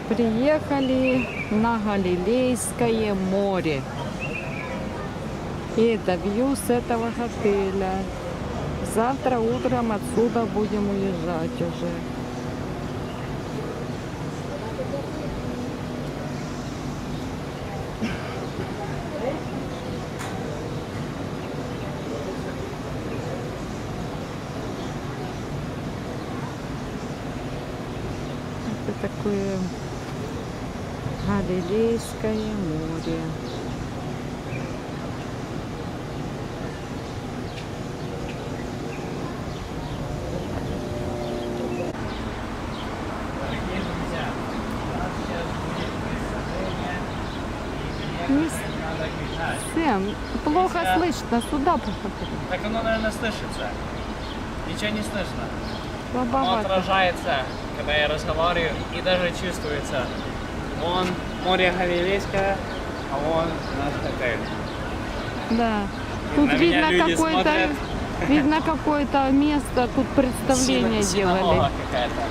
Приехали на Галилейское море. И это вью с этого отеля. Завтра утром отсюда будем уезжать уже. Это такое Галилейское море. Сэм, плохо слышно, сюда посмотри. Так оно, наверное, слышится. Ничего не слышно. Оно Слабовато. отражается, когда я разговариваю, и даже чувствуется. Вон море Галилейское, а вон наш отель. Да. Тут На меня видно люди какое-то, смотрят. видно какое-то место, тут представление делали. Синагога какая-то.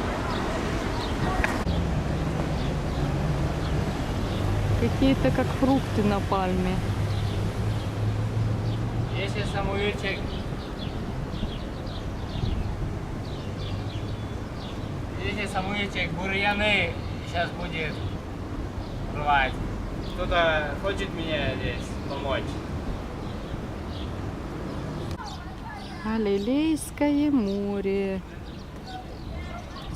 Какие-то как фрукты на пальме. Если Самуильчик... Если Самуильчик бурьяны сейчас будет рвать, кто-то хочет мне здесь помочь? Галилейское море.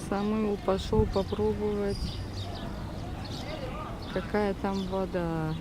Самуил пошел попробовать, какая там вода.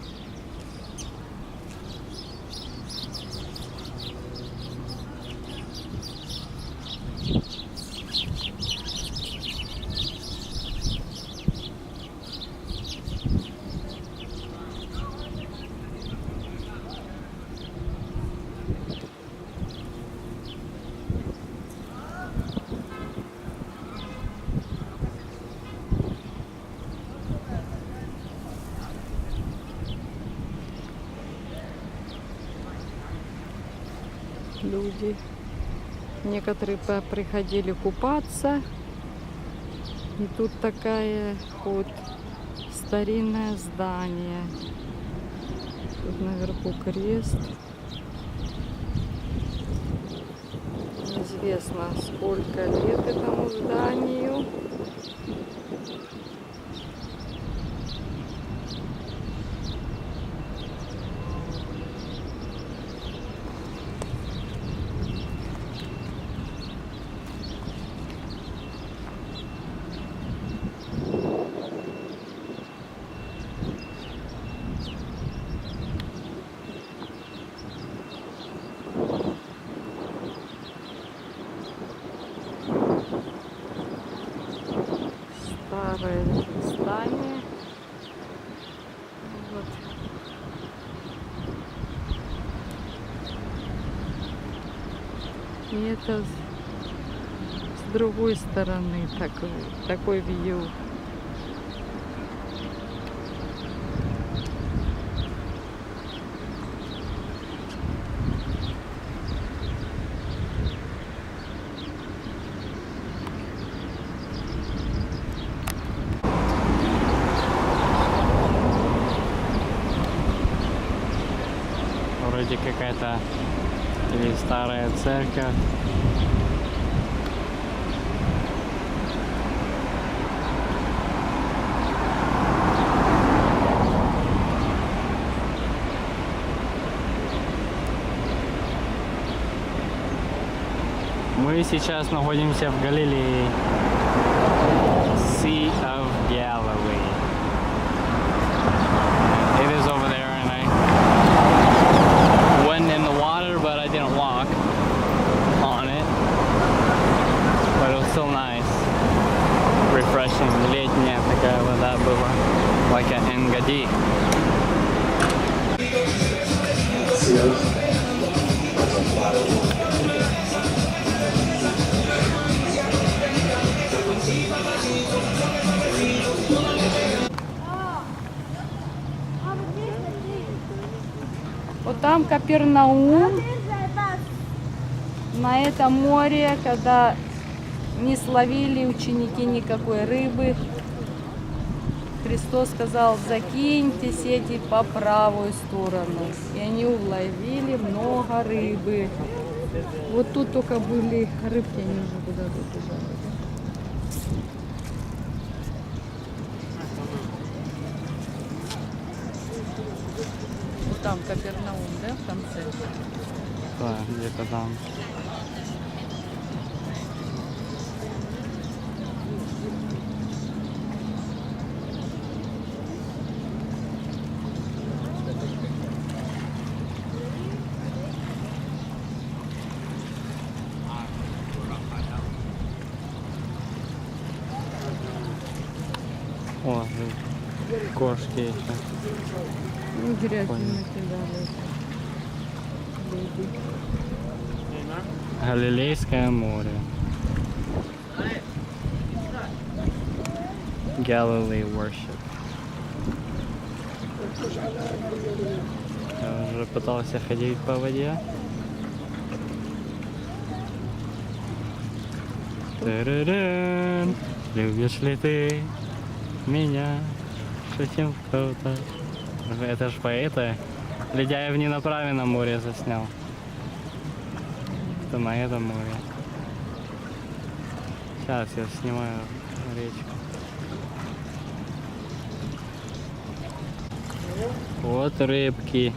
Люди. Некоторые приходили купаться. И тут такая вот старинное здание. Тут наверху крест. Неизвестно, сколько лет этому зданию. Старое здание. Вот. И это с другой стороны такой вью. Вроде какая-то или старая церковь. Мы сейчас находимся в Галилее. Sea of Galilee. It is over there, and I went in the water, but I didn't walk on it. But it was still nice. Refreshing. Летняя такая вода была. Like an Engadi. Вот там Капернаум, на этом море, когда не словили ученики никакой рыбы, Христос сказал, закиньте сети по правую сторону. И они уловили много рыбы. Вот тут только были рыбки, они уже куда-то убежали. Вот там Капернаум, да, в конце? Да, где-то там. О, кошки еще. Ну, грязь Понял. накидали. Люди. Галилейское море. Galilee worship. Я уже пытался ходить по воде. Та-ра-ран. Любишь ли ты меня? Шутим кто-то. Это ж поэта. Ледяев не на правильном море заснял. Это на этом море. Сейчас я снимаю речку. Вот рыбки.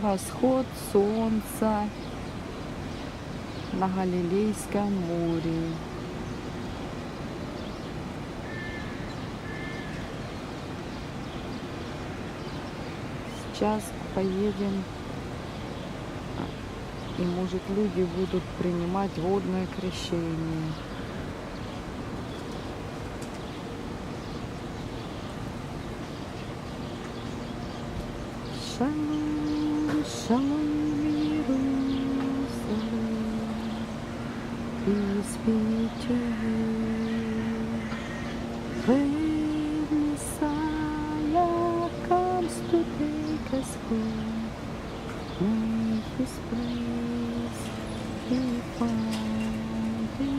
Восход солнца на Галилейском море. Сейчас поедем, и может люди будут принимать водное крещение. Шалом, шалом, Иерусалим, peace be to you. When Messiah comes to take us home, may His praise be found in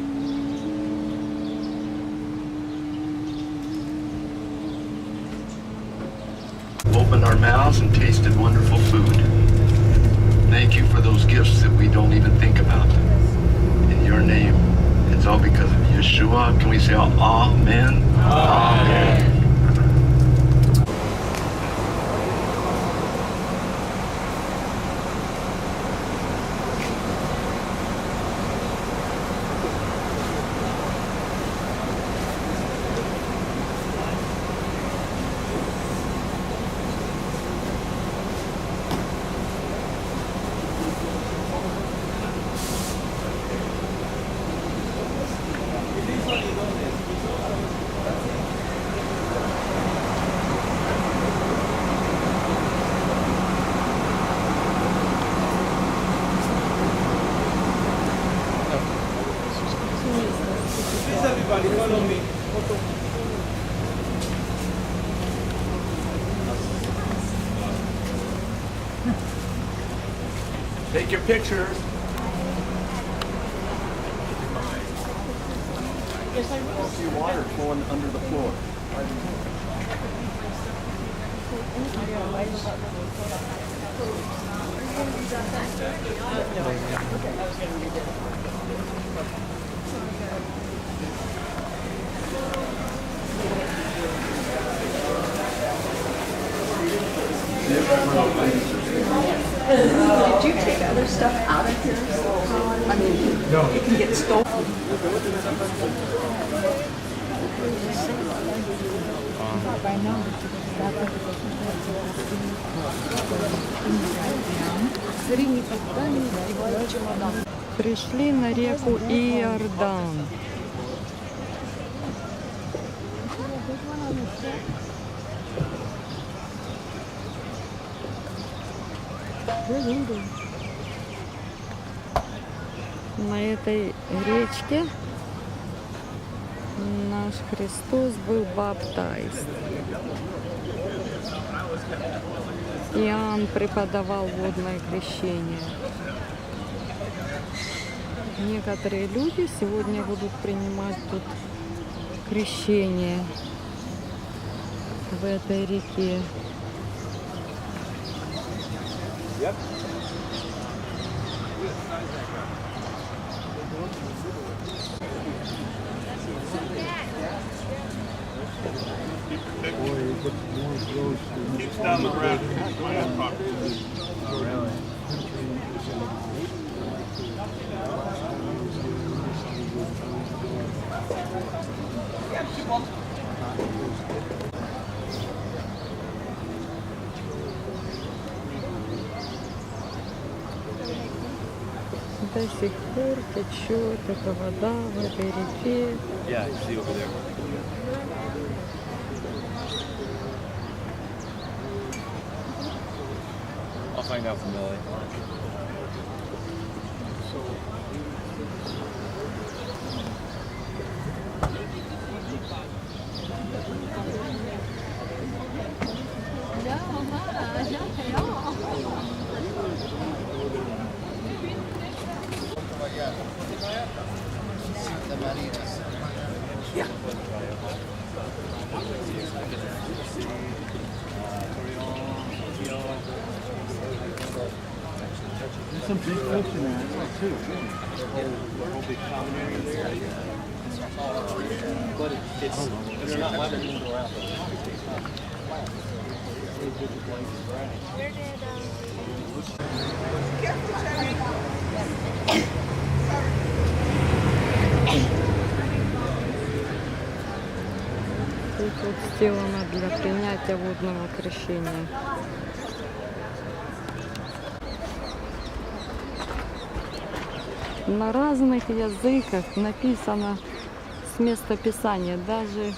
Opened our mouths and tasted wonderful food. Thank you for those gifts that we don't even think about. In your name, it's all because of Yeshua. Can we say amen? Amen. Take your pictures. I see water flowing under the floor. Did you take other stuff out of here? I mean, no. It can get stolen. Пришли на реку Иордан. На этой речке наш Христос был баптайст. Иоанн преподавал водное крещение. Некоторые люди сегодня будут принимать тут крещение в этой реке. До сих пор течет эта вода в этой реке. Yeah, you see over there. I'll find out from Millie. There's some big fish in there too. The whole big common area there. But it's they're not letting them go out. Тут вот сделано для принятия водного крещения. На разных языках написано с места Писания, даже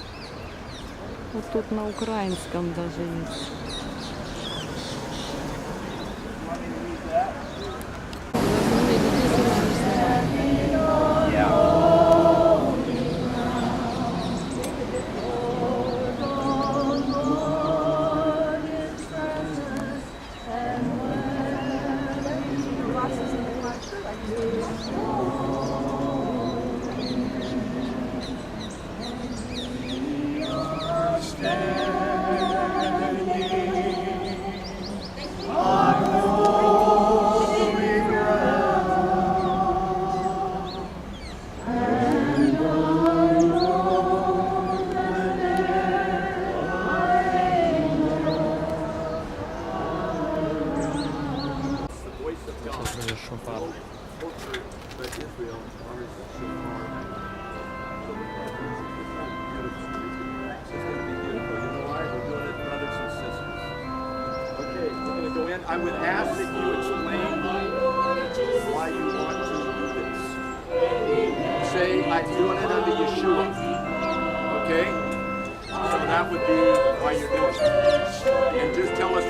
вот тут на украинском даже есть. I would ask that you explain why you want to do this. Say, I'm doing it under Yeshua. Okay? So that would be why you're doing it. And just tell us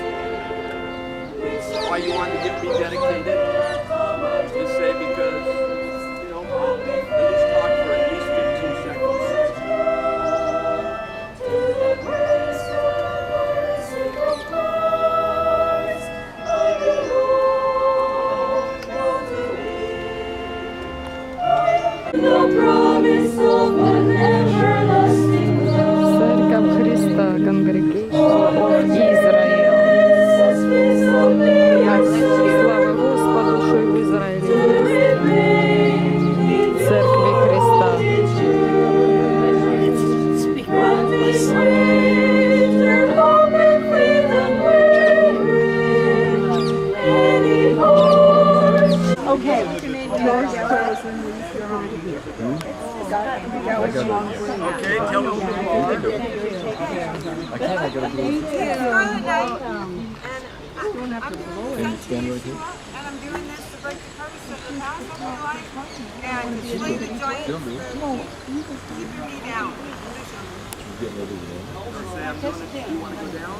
why you want to get rededicated. Just say because, you know, at least talk for at least 15 seconds. Церковь Христа, Congregation of Israel. Слава Господу, що й в Ізраїлі є Церкви Христа. Okay, doors closed and you're on here. That was wrong. Okay, tell them who you are. I can't, I gotta go. And I'm doing this to break the curse of the past of my life and slay the giants for keeping me down. Say I'm doing it. You want to go down?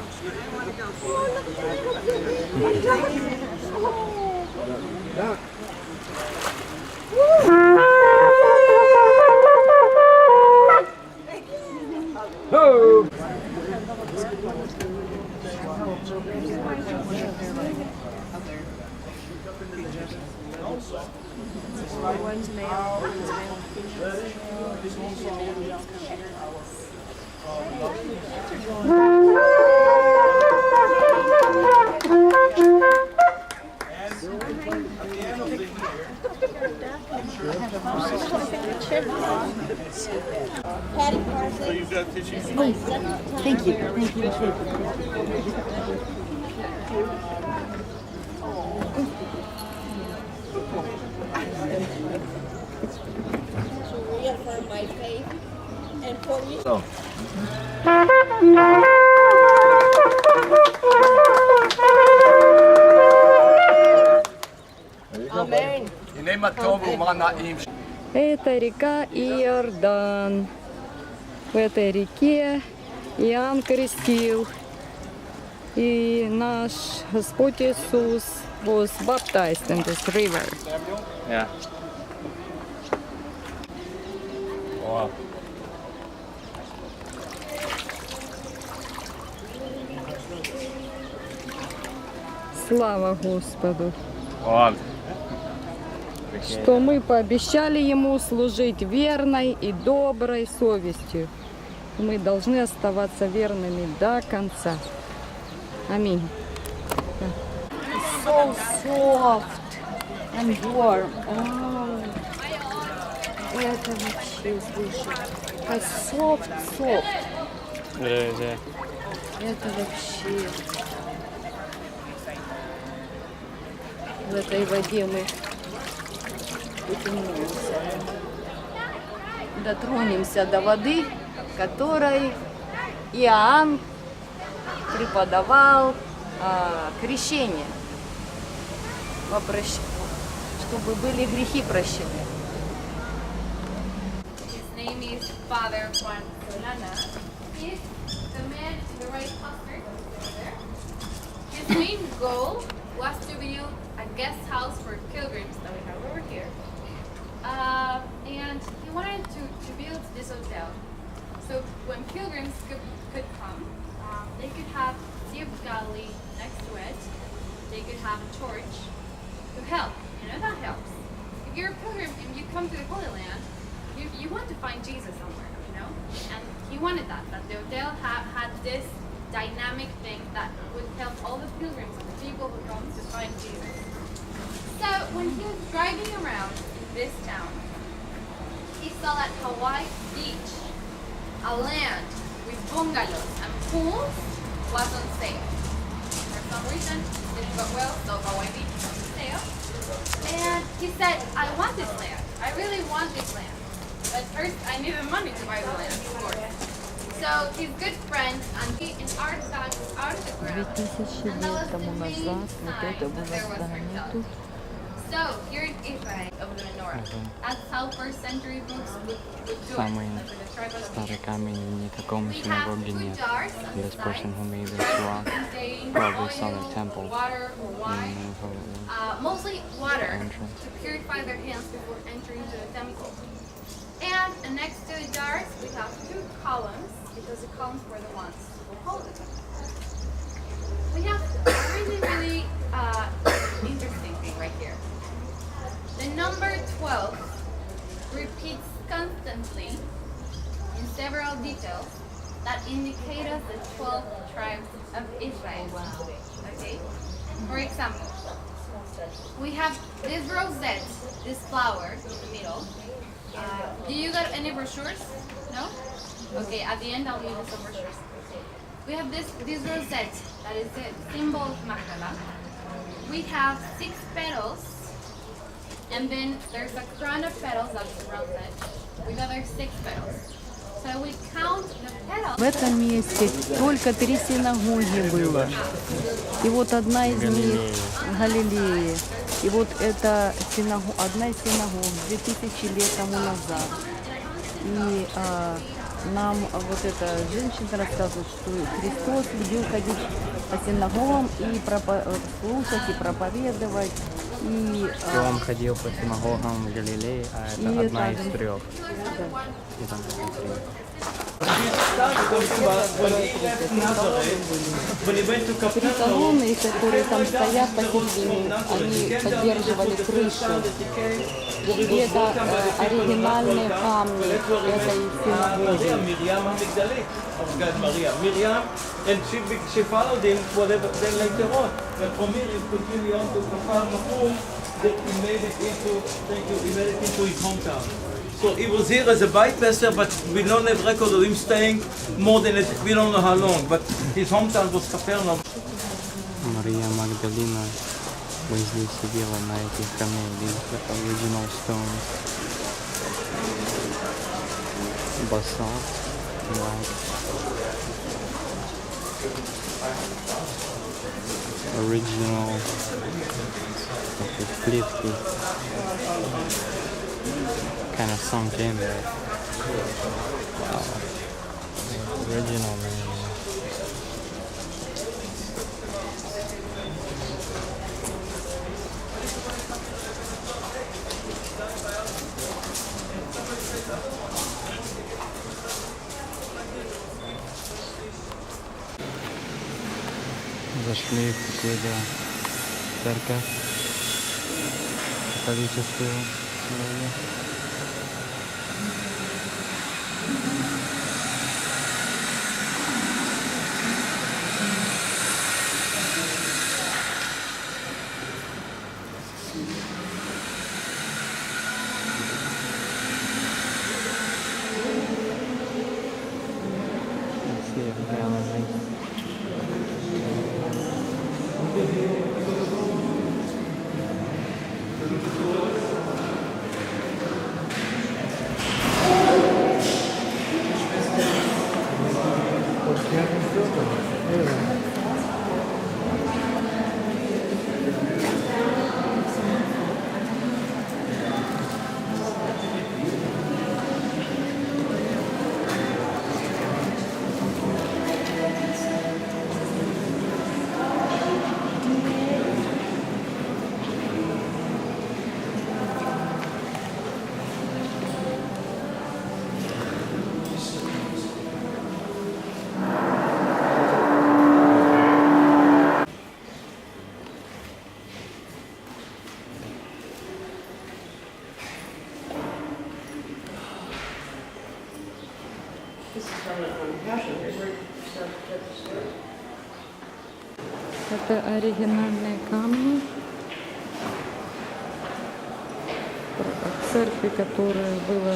One to make Thank you. Thank you. So. Amen. Это река Иордан. В этой реке Иоанн крестил. И наш Господь Иисус was baptized in this river. Yeah. Wow. Слава Господу, Wow. что мы пообещали Ему служить верной и доброй совестью. Мы должны оставаться верными до конца. Аминь. So soft and warm. Oh. Это вообще, слушай, как soft. Yeah. Это вообще... В этой воде мы потянемся, дотронемся до воды, которой Иоанн преподавал крещение, чтобы были грехи прощены. His name is Father Juan Solana. He's the man in the right posture over there. His main goal was to build a guest house for pilgrims that we have over here. And he wanted to build this hotel. So when pilgrims could come, they could have Sea of Galilee next to it. They could have a church to help. You know, that helps. If you're a pilgrim and you come to the Holy Land, you want to find Jesus somewhere, you know? And he wanted that the hotel had this dynamic thing that would help all the pilgrims and the people who come to find Jesus. So when he was driving around in this town, he saw that Hawaii beach, a land with bungalows and pools, was on sale. For some reason, it didn't go well, so Hawaii beach was on sale. And he said, I want this land. I really want this land. But first, I need the money to buy the land, of course. So his good friend and he in art bags out of the ground. 2000 лет тому назад вот это было здание тут. So here in Israel of the menorah. That's how first century books would do it. Самый Like with the tripod of старый Egypt. камень, ни такому We have синагоге two нет. jars on This the person who sides, made this rock containing probably saw oil, the temple water, or wine. Mostly water entrance. to purify their hands before entering to the temple. And next to the jars, we have two columns, because the columns were the ones who hold it. We have a really interesting thing right here. The number 12 repeats constantly in several details that indicate us the 12 tribes of Israel. Okay? For example, we have this rosette, this flower in the middle. Do you got any brochures? No? Okay, at the end I'll give you some brochures. We have this rosette, that is the symbol of Magdala. We have 6 petals, and then there's a crown of petals that surrounds it, with other 6 petals. So we count the petals. В этом месте только 3 синагоги было. И вот одна из них в Галилее. И вот это одна из синагог 2000 лет тому назад. И нам вот эта женщина рассказывает, что Христос любил ходить по синагогам и слушать, и проповедовать. И он ходил по синагогам в Галилее, а это одна из 3. Да. И там посмотрели. Колонны, которые там стоят по сей день, они поддерживали крышу. И это оригинальные камни этой синагоги. Miriam, and she followed him whatever. Then later on, when from here he continued on to Kafar Mahum, that he made it into his hometown. So he was here as a bypasser, but we don't have record of him staying more than we don't know how long. But his hometown was Capernaum. Мария Магдалина возле сидела на этих камнях, original stones. Basalt, like original плитки, kind of sunk in there. Wow, original, man. Зашли в какую-то церковь католическую. Это оригинальные камни церкви, которая была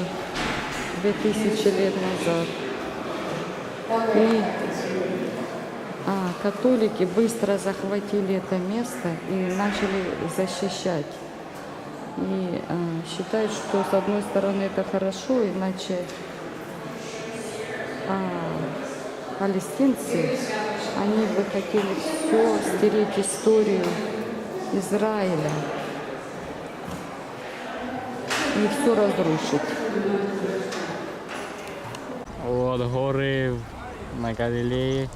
2000 лет назад. И католики быстро захватили это место и начали защищать. И считают, что с одной стороны это хорошо, иначе палестинцы, они бы хотели все стереть историю Израиля и все разрушить. Вот горы на Галилее.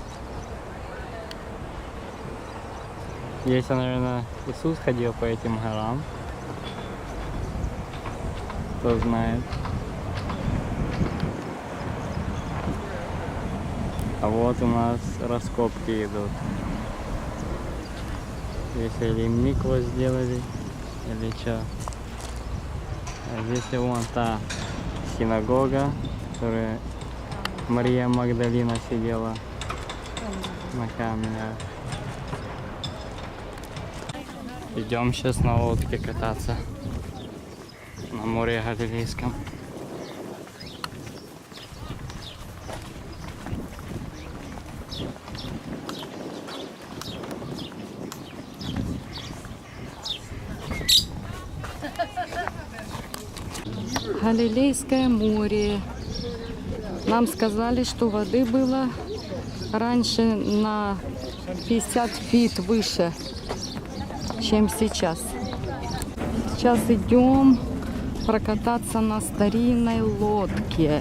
Здесь, наверное, Иисус ходил по этим горам. Кто знает. А вот у нас раскопки идут. Здесь или микву сделали, или что. А здесь и вон та синагога, которая Мария Магдалина сидела на камнях. Идем сейчас на лодке кататься на море Галилейском. Галилейское море. Нам сказали, что воды было раньше на 50 фит выше, чем сейчас. Сейчас идем прокататься на старинной лодке.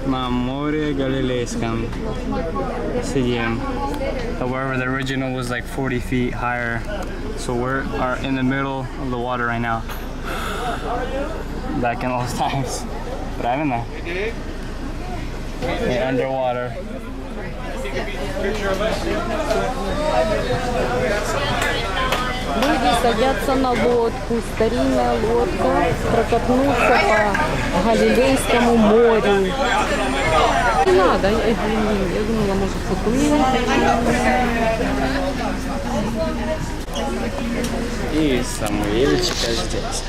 На море Галилейском сидим. However, the original was like 40 feet higher. So we are in the middle of the water right now. Back in those times. Правильно? We're underwater. Люди садятся на лодку, старинная лодка, прокатнуться по Галилейскому морю. Не надо, я думала, может, поплыть. И Самуэльчика здесь.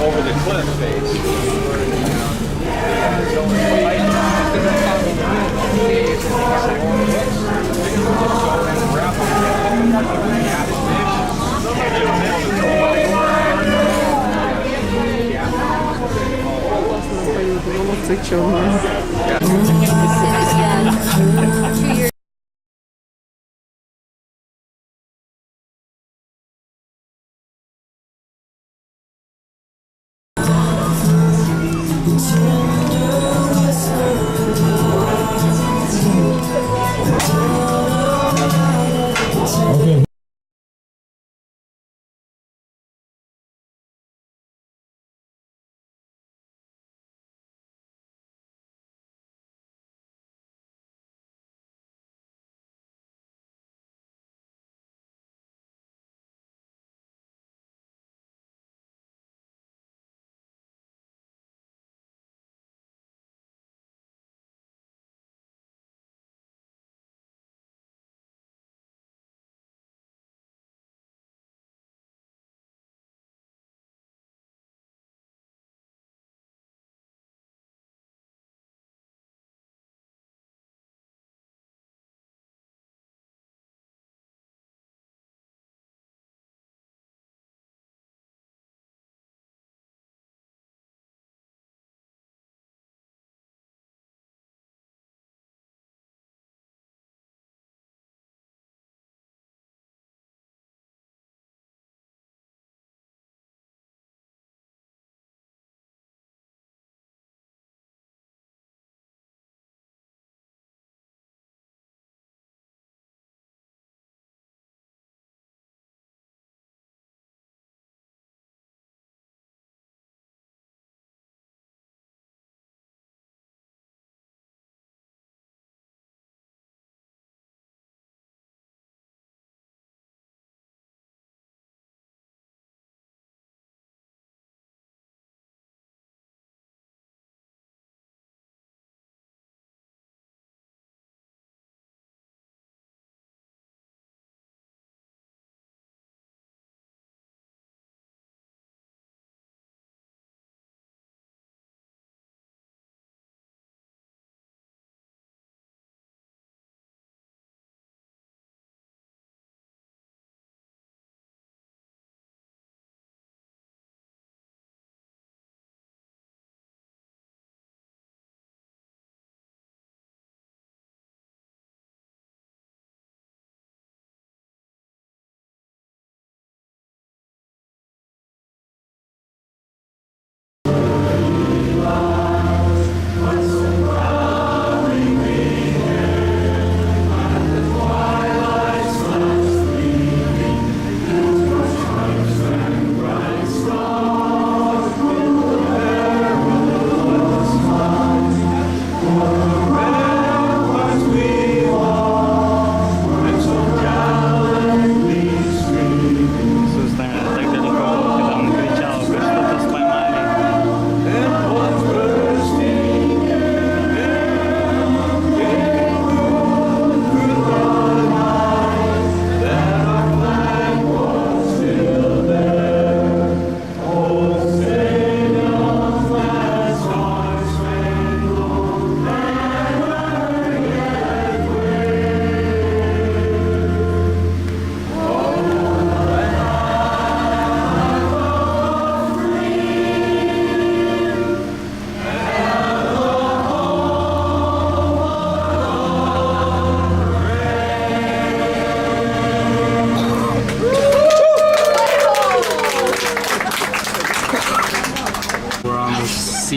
Over the cliff face.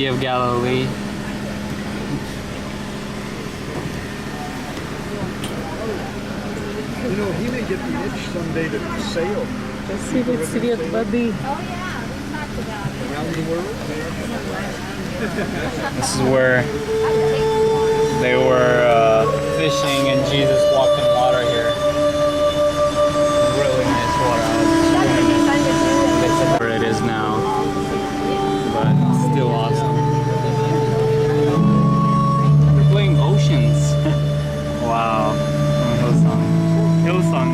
Sea of Galilee. You know, he may get the itch someday to sail Красивый цвет воды. around the world. This is where they were fishing and Jesus walked in water here. Really nice water. They said where it is now, but still awesome. They're playing Oceans. Wow. Hillsong. Hillsong.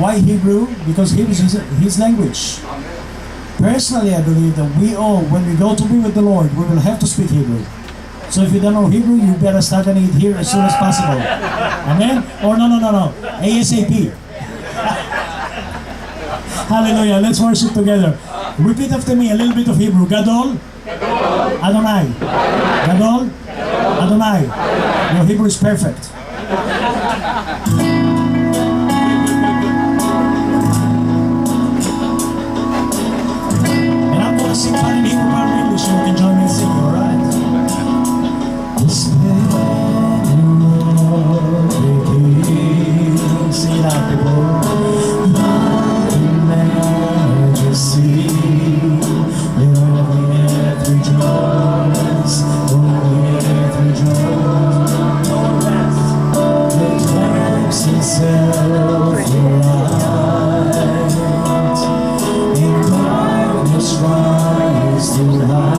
Why Hebrew? Because Hebrew is his language. Personally, I believe that we all, when we go to be with the Lord, we will have to speak Hebrew. So if you don't know Hebrew, you better start learning it here as soon as possible. Amen? Or no. ASAP. Hallelujah. Let's worship together. Repeat after me a little bit of Hebrew. Gadol. Adonai. Gadol. Adonai. Your Hebrew is perfect. Sing part in Hebrew, part in English, so you can join me and sing, alright? Sing it out, people. Love and majesty, let all the earth rejoice, all the earth rejoice. Let lives itself arise, in darkness rise to light.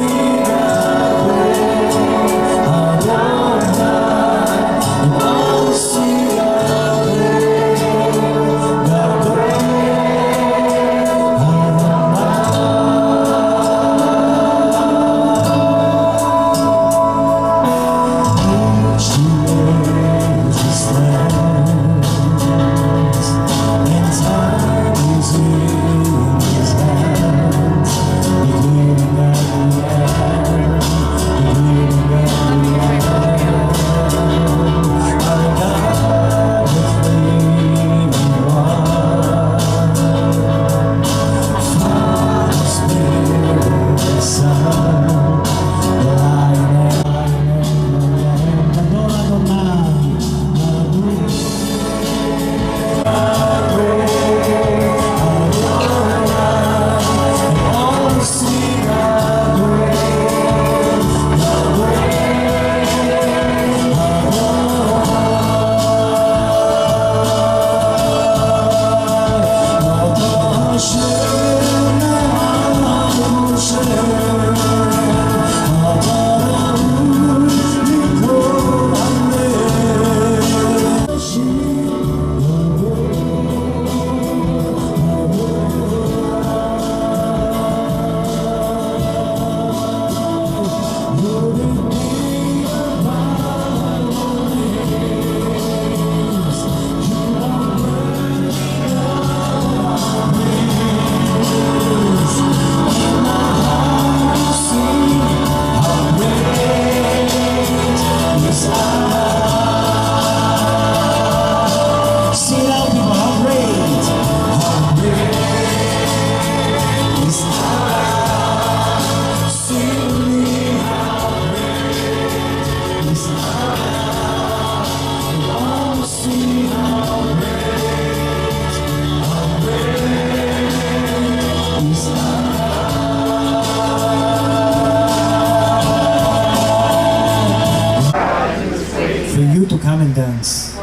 For you to come and dance.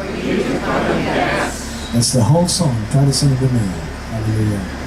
That's the whole song. Try to sing it with me. Hallelujah.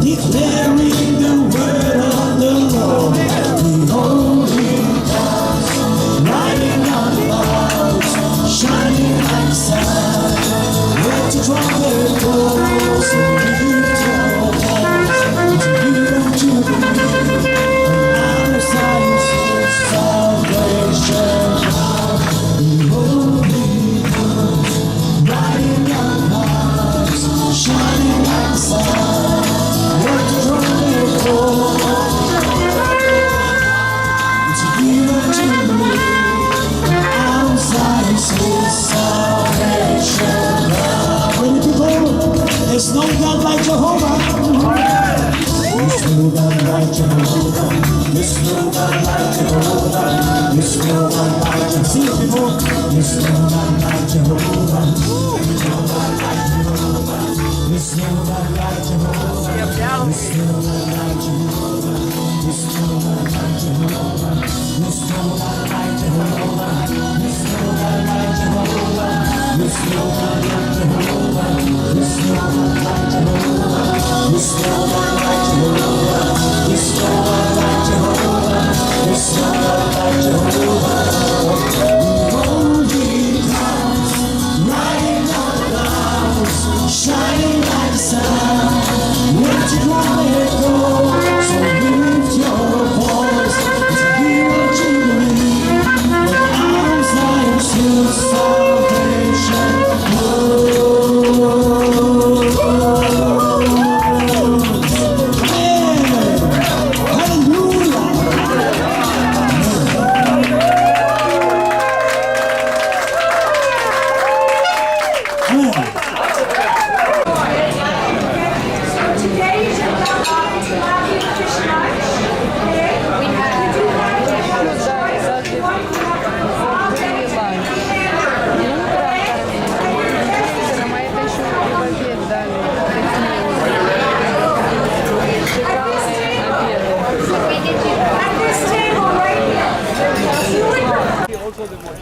declaring the word of the Lord. Behold, he comes, riding on clouds, shining like sun. Let the trumpet blows and lift your voice to give unto me and our science is salvation. Behold, he comes, riding on clouds, shining like the sun. Let the trumpet blow to give unto me and our science is salvation. Many people, there's no God like Jehovah. There's no God like Jehovah. There's no God like Jehovah. There's no God like Jehovah. See it people. There's no God like Jehovah. There's no God like Jehovah. There's no God like Jehovah. There's no God like Jehovah. There's no God like Jehovah. There's no God like Jehovah. There's no God like Jehovah. There's no God like Jehovah. There's no God like Jehovah. There's no God like Jehovah. There's no God like Jehovah. There's no God like Jehovah. Behold, he comes, riding on clouds, shining like the sun. Let your trumpet go, so lift your voice to give unto me the arms like your salvation.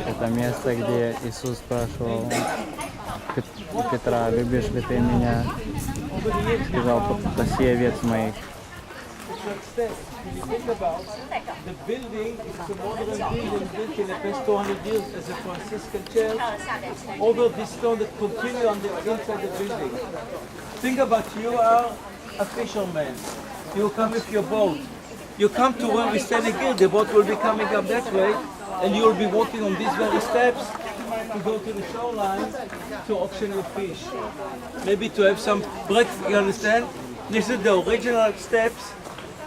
Это место, где Иисус спрашивал Петра: любишь ли ты меня? Сказал: паси овец моих. When you think about the building, it's a modern building built in the past 200 years as a Franciscan church over this stone that continue on the inside the building. Think about, you are a fisherman. You come with your boat. You come to where we're standing here, the boat will be coming up that way, and you will be walking on these very steps to go to the shoreline to auction your fish. Maybe to have some breakfast, you understand? This is the original steps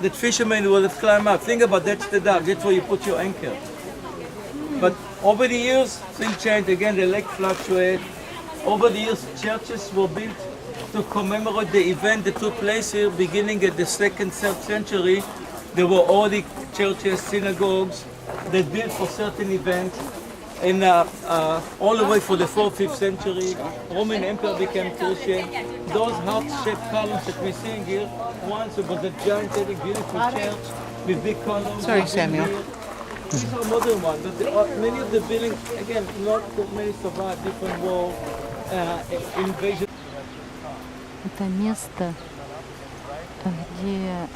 that fishermen would have climbed up. Think about, that's the dock, that's where you put your anchor. But over the years, things changed again, the lake fluctuated. Over the years, churches were built to commemorate the event that took place here beginning at the 2nd, 3rd century. There were already churches, synagogues that built for certain events. And all the way for the 4th, 5th century, Roman Empire became Christian. Those heart-shaped columns that we're seeing here, once it was a gigantic, beautiful church with big columns. Sorry, Samuel. These are modern ones, but many of the buildings, again, not that many survived different war, invasion. Это место, где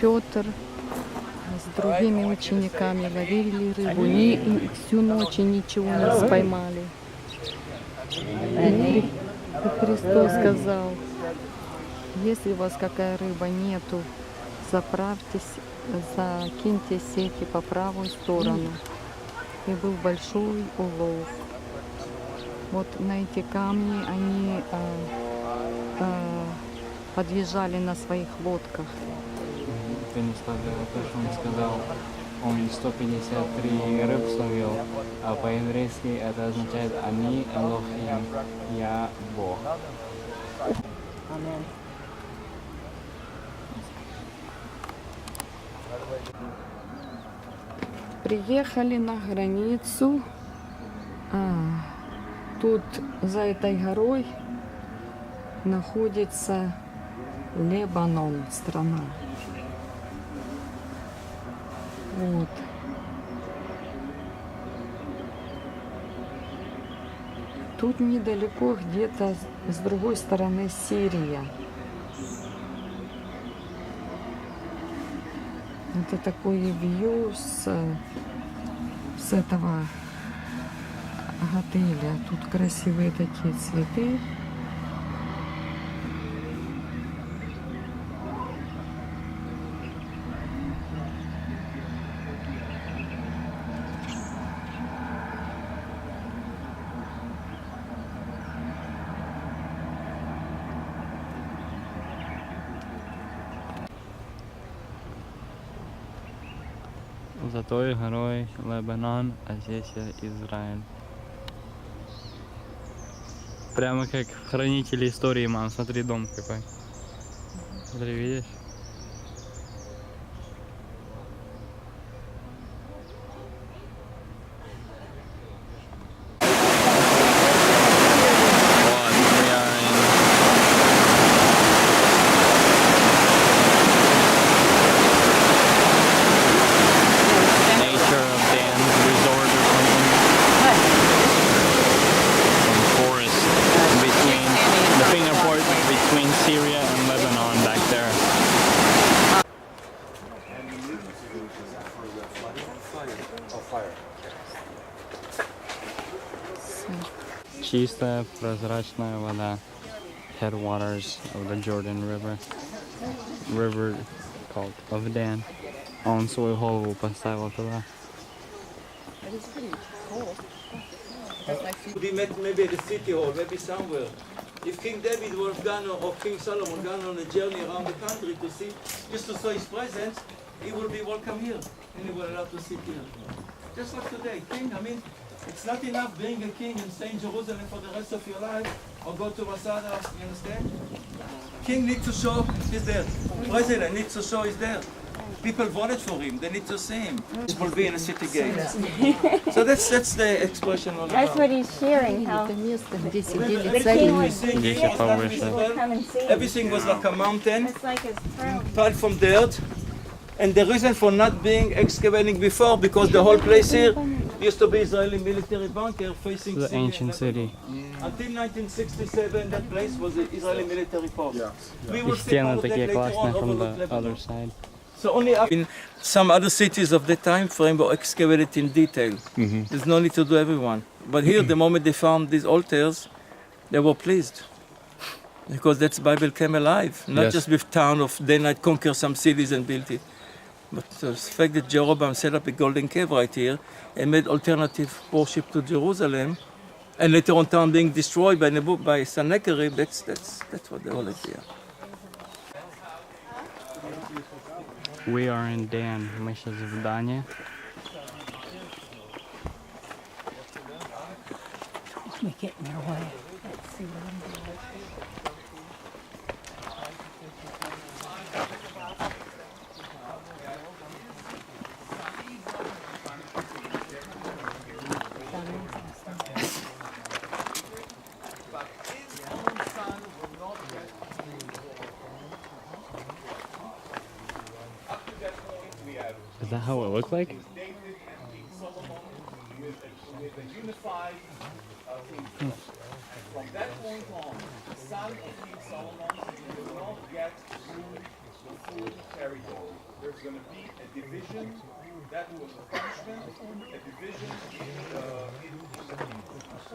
Петр с другими учениками ловили рыбу, всю ночь и ничего не поймали. И Христос сказал: если у вас какая рыба нету, заправьтесь, закиньте сети по правую сторону. И был большой улов. Вот на эти камни они подъезжали на своих лодках. Ты не сказал то, что он сказал. Он 153 рыб словил, а по-еврейски это означает «Они Элохим», «Я Бог». Аминь. Приехали на границу. Тут за этой горой находится Лебанон, страна. Вот. Тут недалеко, где-то с другой стороны, Сирия. Это такое вью с этого отеля. Тут красивые такие цветы. За той горой Лебанон, а здесь Израиль. Прямо как в Хранителе истории, мам. Смотри, дом какой. Смотри, видишь? Вот, we are in Nature of Dan's resort or something. Some forest between the finger port between Syria and Lebanon back there. Чистая, прозрачная вода. Headwaters of the Jordan River. River called of Dan. Он свою голову поставил туда. They met maybe at the city hall, maybe somewhere. If King David would have gone, or King Solomon gone on a journey around the country to see, just to show his presence, he would be welcome here, and he would allowed to sit here. Just like today, King, I mean, it's not enough being a king and stay in Jerusalem for the rest of your life, or go to Masada, you understand? King needs to show he's there. President needs to show he's there. People voted for him, they need to see him. This will be in a city gate. So that's the expression all That's about. what he's sharing, how Это место, где сидели the цари. king would Здесь sit повыше. and would come and see him. Everything was like a mountain, It's like his throne. piled from dirt. And the reason for not being excavating before, because the whole place here used to be Israeli military bunker facing The Syria ancient and city. Lebanon. Until 1967, that place was the Israeli military post. We И will see стены part of that такие later классные on from overlook the Lebanon. other side. So only in some other cities of the time frame were excavated in detail. There's no need to do everyone. But here, the moment they found these altars, they were pleased. Because that's Bible came alive. Not Yes. just with town of they might conquer some cities and build it. But the fact that Jeroboam set up a golden cave right here and made alternative worship to Jerusalem, and later on town being destroyed by Sennacherib, that's what the whole idea. We are in Dan. Мы сейчас в Дане. We get in their way. Let's see what I'm doing. Is that how it looked like? From that point on, the son of King Solomon will not get through the full territory. There's going to be a division. That was a punishment. A division in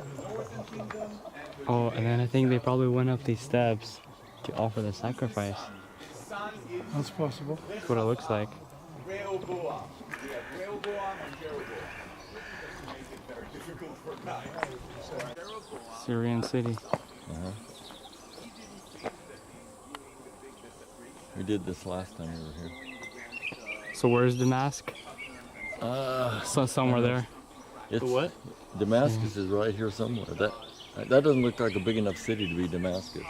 the northern kingdom. Oh, and then I think they probably went up these steps to offer the sacrifice. That's possible. That's what it looks like. Rehoboam. We have Rehoboam and Jeroboam. Just to make it very difficult for guys. Syrian city. We did this last time we were here. So where's Damascus? So somewhere there. It's, what? Damascus is right here somewhere. That doesn't look like a big enough city to be Damascus.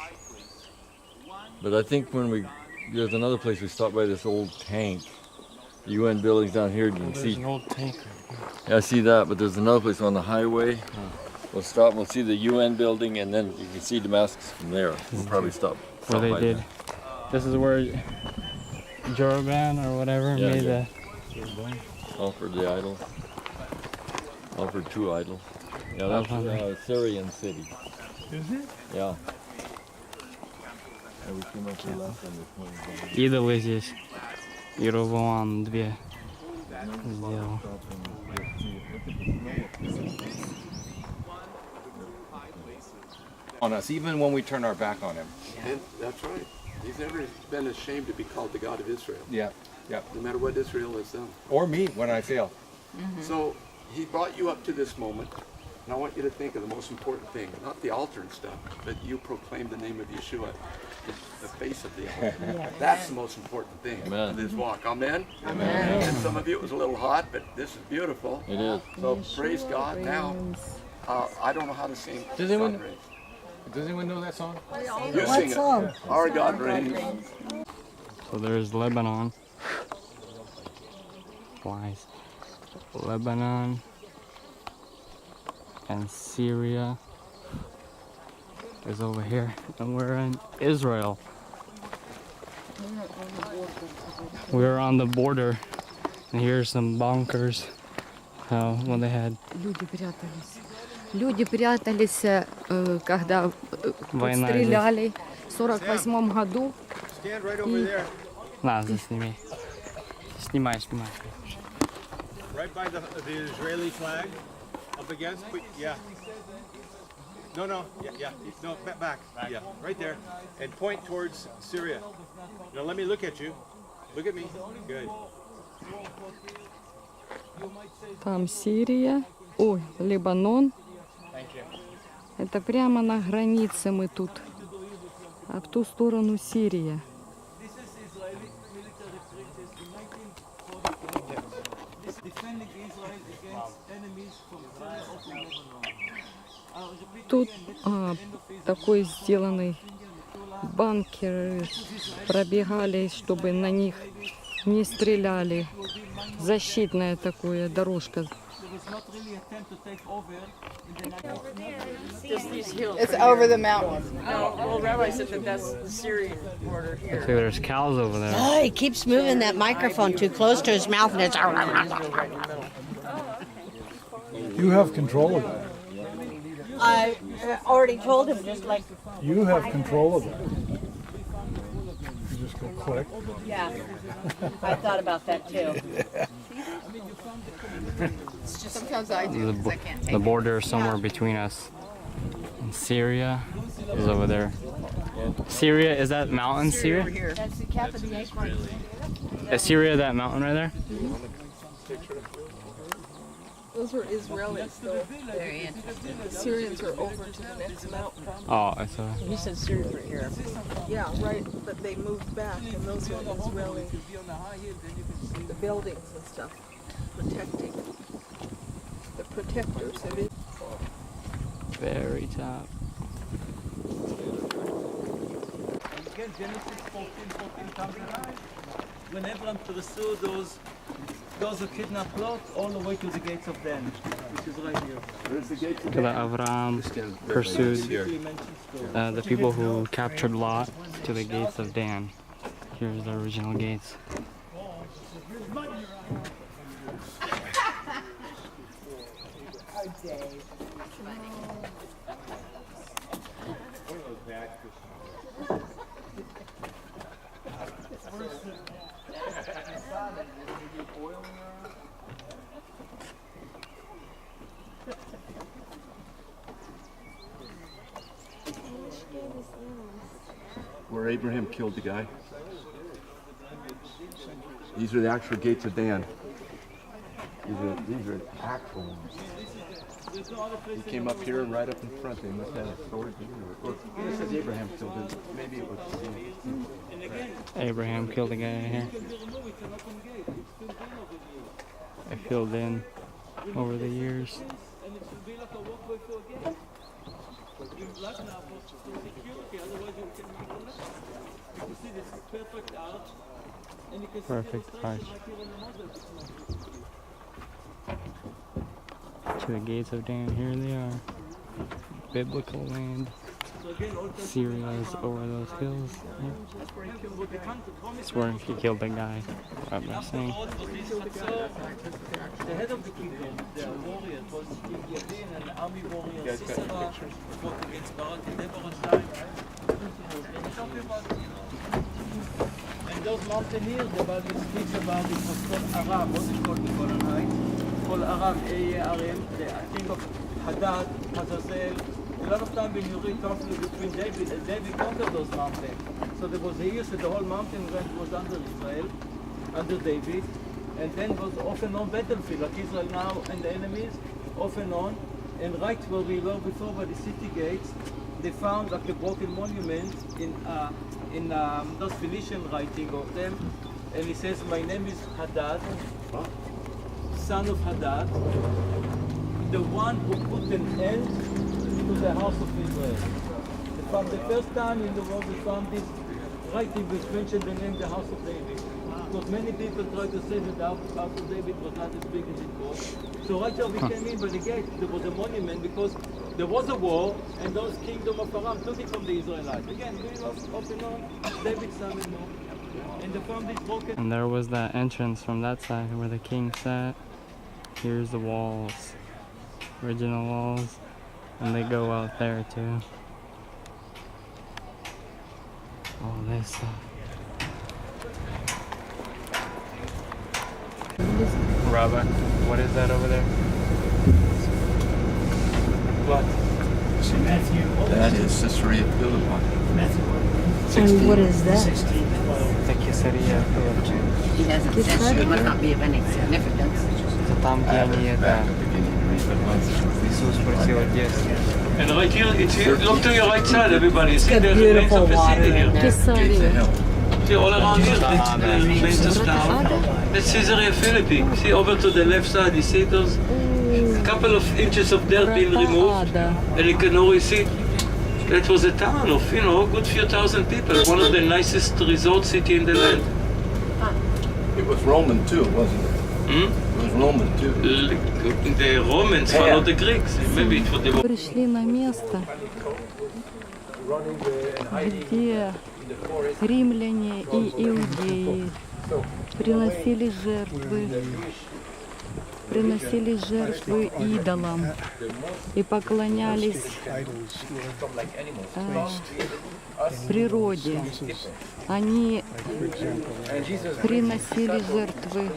But I think there's another place we stopped by, this old tank. The UN building's down here. You can see. There's an old tank. Yeah, I see that. But there's another place on the highway. We'll stop. We'll see the UN building, and then you can see Damascus from there. We'll probably stop. Where they by did. there. This is where Jeroboam or whatever made the. Offered the idol. Offered two idols. Yeah, that's Syrian city. Is it? Yeah. Yeah, we came up here last time this morning. Идолы здесь. Иеровоам 2 сделал. On us, even when we turn our back on him. And that's right. He's never been ashamed to be called the God of Israel. Yeah, yeah. No matter what Israel has done. Or me when I fail. So he brought you up to this moment, and I want you to think of the most important thing, not the altar and stuff, but you proclaim the name of Yeshua, the face of the altar. That's the most important thing of this walk. Amen? Amen. And some of you it was a little hot, but this is beautiful. It is. So praise God. Now, I don't know how to sing. Does anyone know that song? You sing it. Our God reigns. So there's Lebanon. Flies. Lebanon and Syria is over here, and we're in Israel. We're on the border, and here's some bunkers. When they had Люди прятались, когда стреляли в 48 году. Stand right over there. На, засними. Снимай. Right by the Israeli flag. Up against, yeah. No, yeah. No, back. Yeah, right there. And point towards Syria. Now let me look at you. Look at me. Good. Там Сирия, ой, Лебанон. Это прямо на границе мы тут. А в ту сторону Сирия. Тут такой сделанный банкер, пробегали, чтобы на них не стреляли. Защитная такая дорожка. It's over the mountain. Well, Rabbi said that that's the Syrian border here. Okay, there's cows over there. Oh, he keeps moving that microphone too close to his mouth and it's... You have control of that. I already told him, just like... You have control of that. You just go click. Yeah, I thought about that too. Sometimes I do, because I can't take The border is somewhere between us. And Syria is over there. Syria, is that mountain Syria? That's the cap of the acorn. Is Syria that mountain right there? Those were Israelis, though. Very interesting. The Syrians are over to the next mountain. Oh, I saw. He said Syria were here. Yeah, right, but they moved back, and those were Israeli. The buildings and stuff, protecting. The protectors of it. Very top. Again, Genesis 14 comes alive. When Abraham pursued those who kidnapped Lot all the way to the gates of Dan, which is right here. There's the gates of That Avram pursued the people who captured Lot to the gates of Dan. Here's the original gates. where Abraham killed the guy. These are the actual gates of Dan. These are actual ones. He came up here and right up in front. They must have a sword. Or this is Abraham killed him. Maybe it was. Abraham killed a guy right here. I filled in over the years. Perfect arch. To the gates of Dan, here they are. Biblical land. Syria is over those hills. Yeah. It's where he killed the guy. What they're saying. The head of the kingdom, the warrior, was Yadin, an army warrior, Sisera, fought against Barak and Deborah's time. And those mountaineers, the Bible speaks about it, was called Aram. What is called the Golan Heights? Called Aram, A-A-R-M, the king of Hadad, Hazazel. A lot of time when you read conflict between David and David conquered those mountains. So there was a year that the whole mountain range was under Israel, under David, and then was off and on battlefield, like Israel now and the enemies, off and on. And right where we were before by the city gates, they found like a broken monument in those Phoenician writing of them, and it says, "My name is Hadad, son of Hadad, the one who put an end to the house of Israel." From the first time in the world we found this writing which mentioned the name the house of David. Because many people try to say that the house of David was not as big as it was. So right here we came in by the gate, there was a monument because there was a war and those kingdom of Aram took it from the Israelites. Again, we off and on, David's son-in-law. And they found this broken. And there was that entrance from that side where the king sat. Here's the walls. Original walls. And they go out there too. All this stuff. Rabbi, what is that over there? What? That is Syria+Lebanon. And what is that? The Caesarea Philippi. He doesn't say it must not be of any significance. Это там, где они это... Иисус спросил детство. And right here, it's here. Look to your right side, everybody. See, there's beautiful water here. Caesarea. See, all around here, the remains of town. That's Caesarea Philippi. See, over to the left side, you see those couple of inches of dirt being removed. And you can always see that was a town of, you know, a good few thousand people. One of the nicest resort city in the land. It was Roman too, wasn't it? It was Roman too. The Romans followed the Greeks. Maybe it was the... Пришли на место, где римляне и иудеи приносили жертвы идолам и поклонялись природе. Они приносили жертвы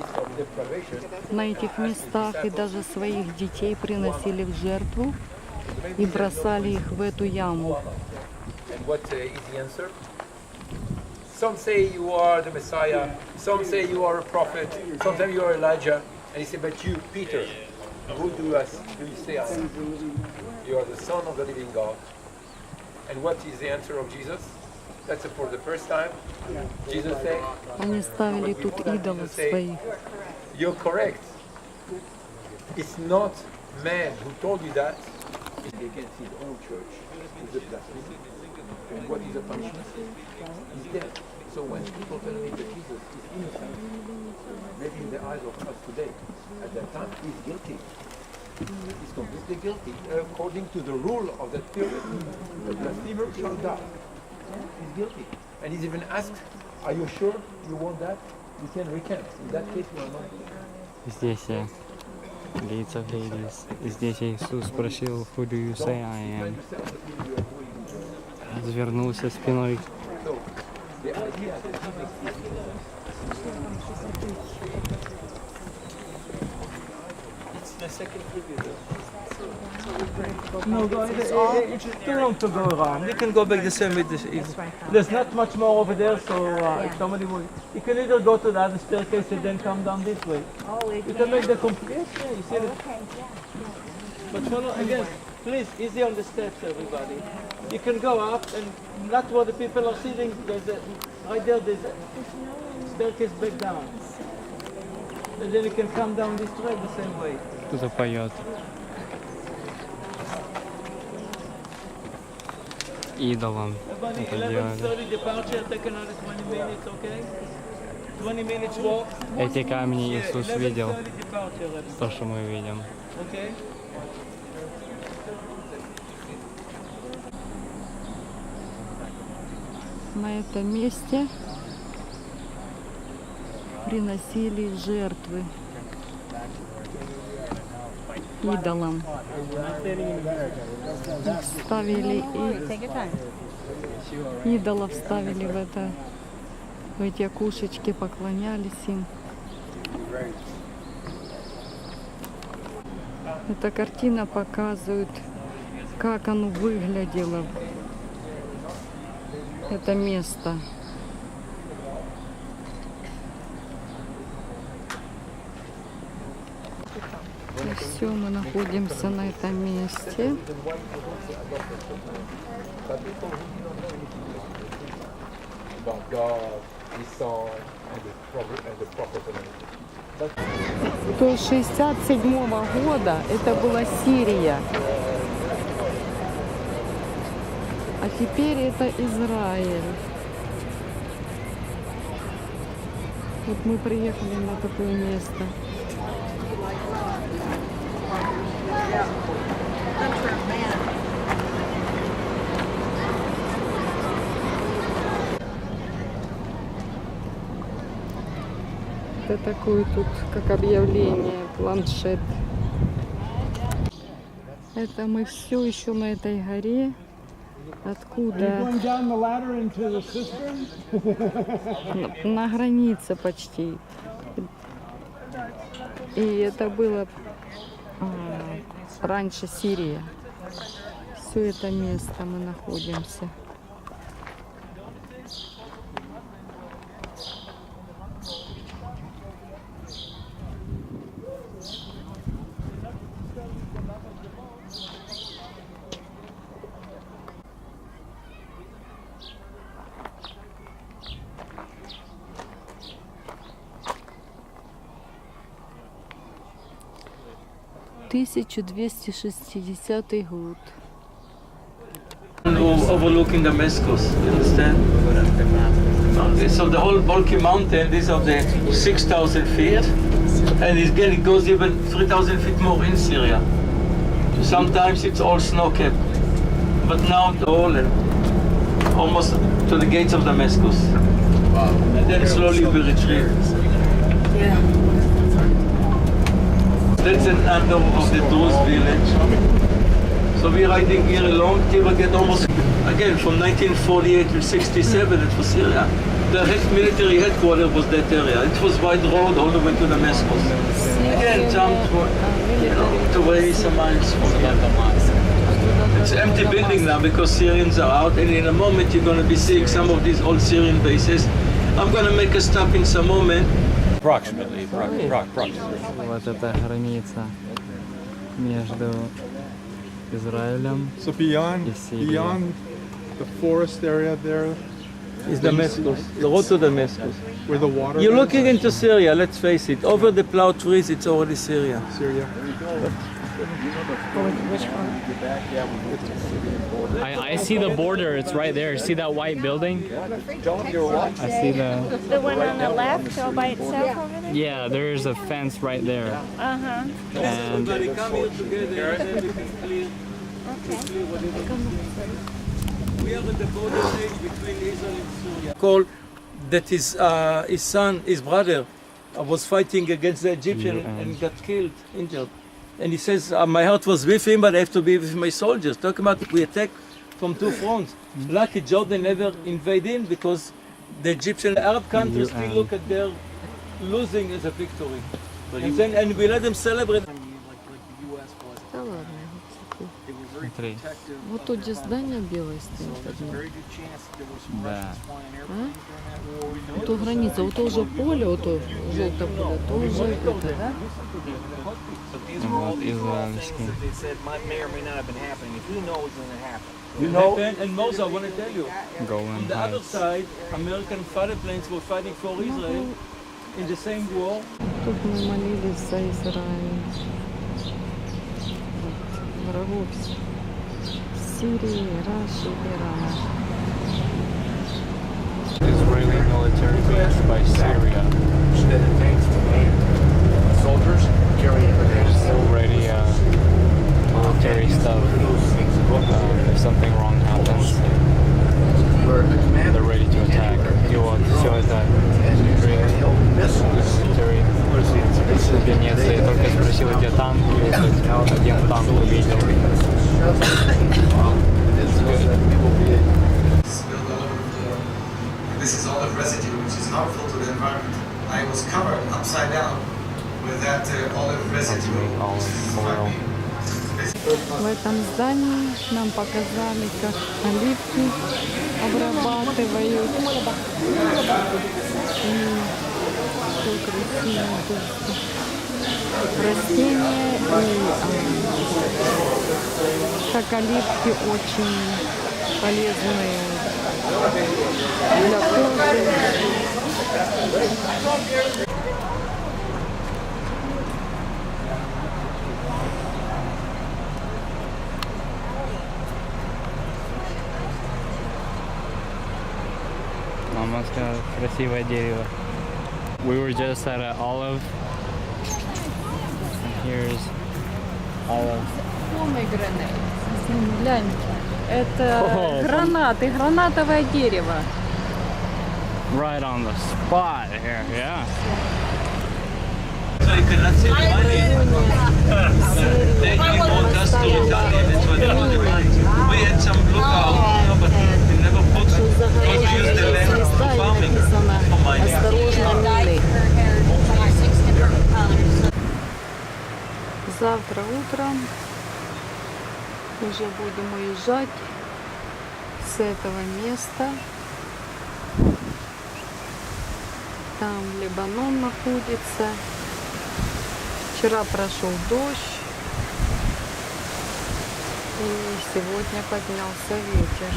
на этих местах и даже своих детей приносили в жертву и бросали их в эту яму. Some say you are the Messiah, some say you are a prophet, sometimes you are Elijah. And he said, but you, Peter, who do you say I am? You are the Son of the living God. And what is the answer of Jesus? That's for the first time. Jesus said, Они ставили тут идолов своих. you're correct. It's not man who told you that. Against his own church is a blasphemy. And what is the punishment? He's dead. So when people tell me that Jesus is innocent, maybe in the eyes of us today, at that time, he's guilty. He's completely guilty. According to the rule of that period, the blasphemer shall die. He's guilty. And he's even asked, are you sure you want that? You can recant. In that case, you are not guilty. Здесь Gates of Hades. Здесь Иисус спросил, who do you say I am? Развернулся спиной. It's the second tribute. No, it's too long to go around. You can go back the same way. There's not much more over there, so if somebody will, you can either go to the other staircase and then come down this way. Oh, You can make the complete. Yeah, you see it. But follow again, please, easy on the steps, everybody. You can go up and not where the people are sitting. Right there, there's a staircase back down. And then you can come down this way the same way. Кто-то поет. Идолам Everybody, это делали. 11:30 departure, take another 20 minutes, okay? 20 minutes walk. Эти камни Иисус видел, 11:30 departure, everybody. то, что мы видим. Okay? на этом месте приносили жертвы идолам. Их ставили и идолов ставили в эти окушечки, поклонялись им. Эта картина показывает, как оно выглядело, это место. И все, мы находимся на этом месте. До 67-го года это была Сирия, а теперь это Израиль. Вот мы приехали на такое место. Это такой тут, как объявление, планшет. Это мы все еще на этой горе. Откуда? На границе почти. И это было раньше Сирия. Все это место мы находимся. (1260 год). Overlooking Damascus, you understand? So the whole Balky Mountain, these are the 6,000 feet, and it goes even 3,000 feet more in Syria. Sometimes it's all snow-capped, but now it's all almost to the gates of Damascus. Wow. And then slowly we retreat. Yeah. That's an under of the Druze village. So we're riding here along till we get almost, again, from 1948 to 67, it was Syria. The military headquarters was that area. It was wide road all the way to Damascus. Again, jumped away some miles from here. It's an empty building now because Syrians are out, and in a moment you're going to be seeing some of these old Syrian bases. I'm going to make a stop in some moment. Approximately. Вот это граница между Израилем So beyond the forest area there is Damascus, the road to Damascus. Where the water You're looking into Syria, let's face it. Over the plowed trees, it's already Syria. Which one? I see the border, it's right there. See that white building? I see The one on the left all by itself over there? Yeah, there's a fence right there. Uh-huh. And Come here together and then we can clear. We are at the border stage between Israel and Syria. Called that his son, his brother, was fighting against the Egyptian and got killed, injured. And he says, my heart was with him, but I have to be with my soldiers. Talk about we attack from two fronts. Lucky Jordan never invaded because the Egyptian Arab countries still look at their losing as a victory. And we let them celebrate. Да ладно, смотри. Вот тут же здание белое стоит одно. да. А? Вот то граница, вот то уже поле, вот то желтое поле, то уже это, да? Вот израильский. You know, and Moses, I want to tell you, Golan on the other Heights. side, American fighter planes were fighting for Israel in the same war. Тут мы молились за Израиль. Вот, врагов Сирии, Раши, Ирана. Israeli military base by Syria. Soldiers carrying There's already military stuff. If something wrong happens, they're ready to this is olive residue, which is harmful to the environment. I was covered upside down with that olive residue. В этом здании нам показали, как оливки обрабатывают. Все красиво. Растения и как оливки очень полезные для кожи. Мама сказала, красивое дерево. We were just at an olive. And here's olive. Глянь, это гранаты, гранатовое дерево. Right on the spot here, yeah. So you cannot save money. They want us to return it. That's what they want to do. We had some lookout, but we never put because we use the land for farming. For mining. Завтра утром уже будем уезжать с этого места. Там Лебанон находится. Вчера прошел дождь. И сегодня поднялся ветер.